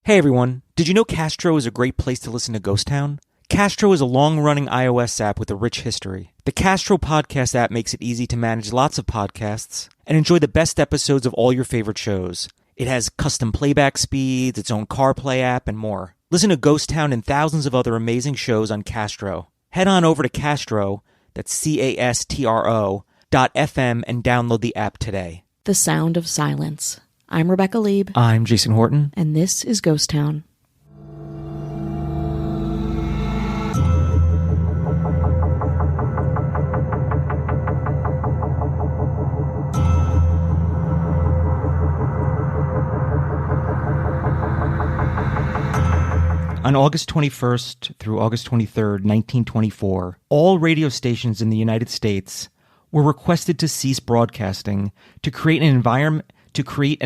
Hey everyone, did you know Castro is a great place to listen to Ghost Town? Castro is a long-running iOS app with a rich history. The Castro podcast app makes it easy to manage lots of podcasts and enjoy the best episodes of all your favorite shows. It has custom playback speeds, its own CarPlay app, and more. Listen to Ghost Town and thousands of other amazing shows on Castro. Head on over to Castro, that's CASTRO.FM, and download the app today. The Sound of Silence. I'm Rebecca Lieb. I'm Jason Horton. And this is Ghost Town. On August 21st through August 23rd, 1924, all radio stations in the United States were requested to cease broadcasting to create an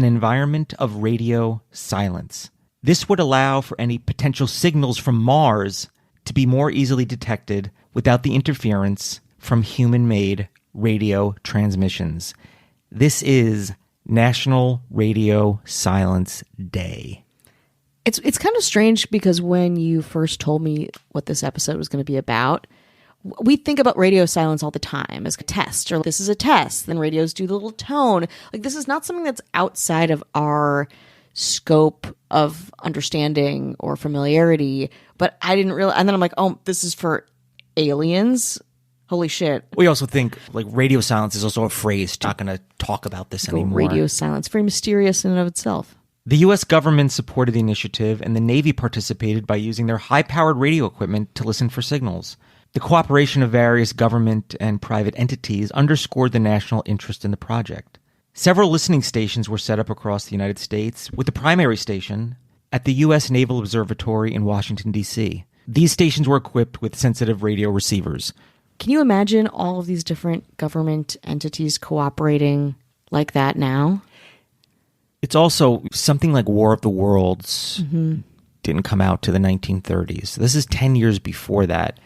environment of radio silence. This would allow for any potential signals from Mars to be more easily detected without the interference from human-made radio transmissions. This is National Radio Silence Day. It's kind of strange because when you first told me what this episode was going to be about, we think about radio silence all the time as a test, or this is a test, then radios do the little tone. Like, this is not something that's outside of our scope of understanding or familiarity, but I didn't realize, and then I'm like, oh, this is for aliens? Holy shit. We also think, like, radio silence is also a phrase. Not going to talk about this anymore. Radio silence, very mysterious in and of itself. The U.S. government supported the initiative, and the Navy participated by using their high-powered radio equipment to listen for signals. The cooperation of various government and private entities underscored the national interest in the project. Several listening stations were set up across the United States, with the primary station at the U.S. Naval Observatory in Washington, D.C. These stations were equipped with sensitive radio receivers. Can you imagine all of these different government entities cooperating like that now? It's also something like War of the Worlds didn't come out to the 1930s. This is 10 years before that.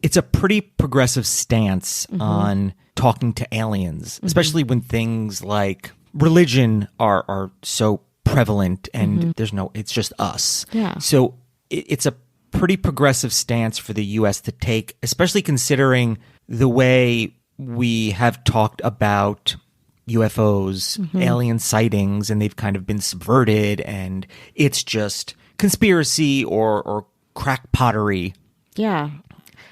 It's a pretty progressive stance on talking to aliens, especially when things like religion are so prevalent and it's just us. Yeah. So it's a pretty progressive stance for the U.S. to take, especially considering the way we have talked about UFOs, alien sightings, and they've kind of been subverted, and it's just conspiracy or crackpottery. Yeah.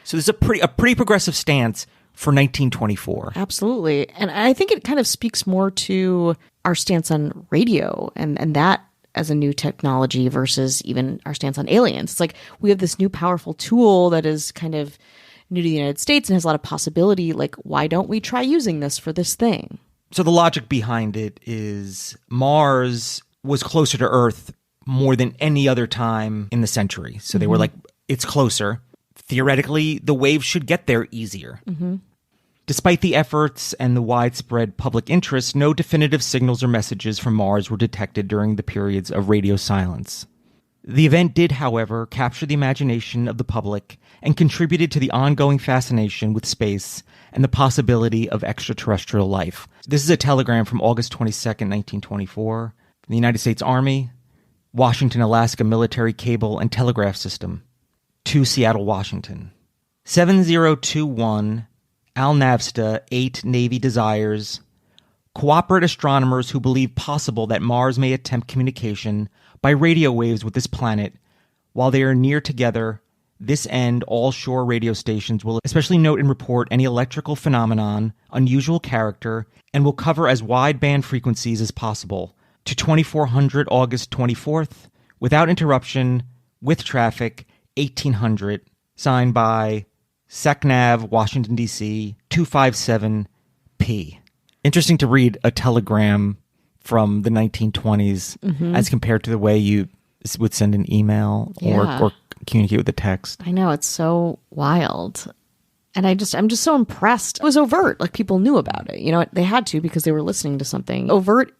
So there's a pretty progressive stance for 1924. Absolutely. And I think it kind of speaks more to our stance on radio and that as a new technology versus even our stance on aliens. It's like we have this new powerful tool that is kind of new to the United States and has a lot of possibility. Like, why don't we try using this for this thing? So the logic behind it is Mars was closer to Earth more than any other time in the century. So they were like, it's closer. Theoretically, the waves should get there easier. Despite the efforts and the widespread public interest, no definitive signals or messages from Mars were detected during the periods of radio silence. The event did, however, capture the imagination of the public and contributed to the ongoing fascination with space and the possibility of extraterrestrial life. This is a telegram from August 22nd, 1924, from the United States Army, Washington, Alaska Military Cable and Telegraph System, to Seattle, Washington. 7021 Al Navsta, 8 Navy desires cooperate astronomers who believe possible that Mars may attempt communication by radio waves with this planet. While they are near together, this end, all shore radio stations will especially note and report any electrical phenomenon, unusual character, and will cover as wide band frequencies as possible to 2400 August 24th, without interruption, with traffic, 1800, signed by SecNav, Washington, D.C., 257P. Interesting to read a telegram from the 1920s as compared to the way you would send an email or communicate with the text. I know, it's so wild. And I'm just so impressed. It was overt, like people knew about it. You know, they had to because they were listening to something. Overt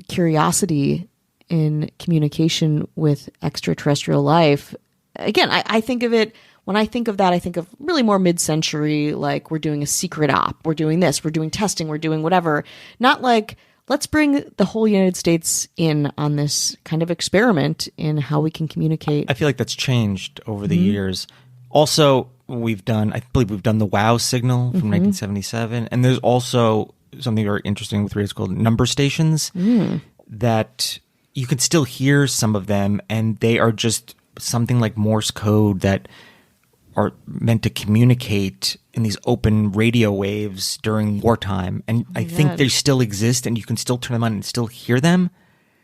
curiosity in communication with extraterrestrial life. Again, I think of it, when I think of that, I think of really more mid-century, like we're doing a secret op, we're doing this, we're doing testing, we're doing whatever. Not like, let's bring the whole United States in on this kind of experiment in how we can communicate. I feel like that's changed over the years. Also, I believe we've done the WOW signal from 1977. And there's also something very interesting with radio called number stations that you can still hear some of them, and they are just something like Morse code that are meant to communicate in these open radio waves during wartime. And I think they still exist, and you can still turn them on and still hear them.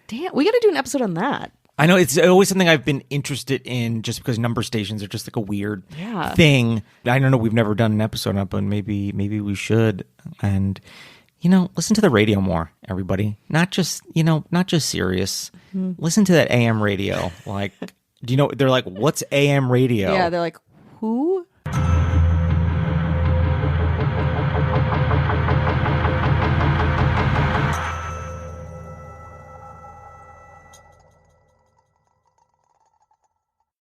Damn, we got to do an episode on that. I know it's always something I've been interested in just because number stations are just like a weird thing. I don't know. We've never done an episode on it, but maybe we should. And, listen to the radio more, everybody. Not just Sirius. Listen to that AM radio. Like, they're like, what's AM radio? Yeah, they're like, who?